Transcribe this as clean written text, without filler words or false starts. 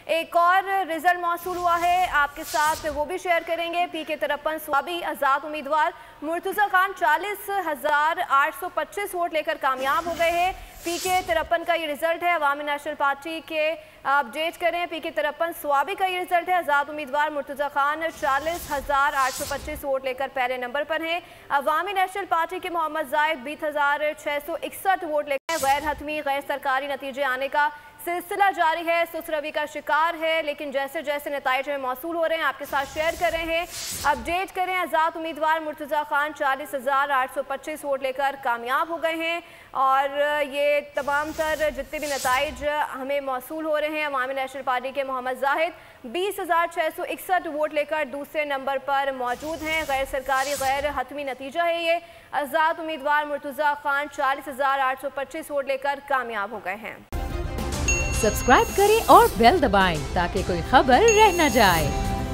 एक और रिजल्ट मौसूल हुआ है, आपके साथ वो भी शेयर करेंगे। PK-53 स्वाबी आज़ाद उम्मीदवार मुर्तज़ा खान 40,825 वोट लेकर कामयाब हो गए हैं। PK-53 का ये रिजल्ट है। अवामी नेशनल पार्टी के अपडेट करें, PK-53 स्वाबी का ये रिजल्ट है। आज़ाद उम्मीदवार मुर्तज़ा खान 40,825 वोट लेकर पहले नंबर पर हैं। अवामी नेशनल पार्टी के मोहम्मद जाहिद 20,661 वोट लेकर गैर हतमी गैर सरकारी नतीजे आने का सिलसिला जारी है। सुस्त रवि का शिकार है, लेकिन जैसे जैसे नतीजे में मौसूल हो रहे हैं आपके साथ शेयर कर रहे हैं। अपडेट करें, आज़ाद उम्मीदवार मुर्तज़ा खान 40,825 वोट लेकर कामयाब हो गए हैं। और ये तमाम तर जितने भी नतीजे हमें मौसूल हो रहे हैं, अवामी नेशनल पार्टी के मोहम्मद जाहिद 20,661 वोट लेकर दूसरे नंबर पर मौजूद हैं। गैर सरकारी गैर हतमी नतीजा है ये। आज़ाद उम्मीदवार मुर्तज़ा खान 40,825 वोट लेकर कामयाब हो गए हैं। सब्सक्राइब करें और बेल दबाएं ताकि कोई खबर रह न जाए।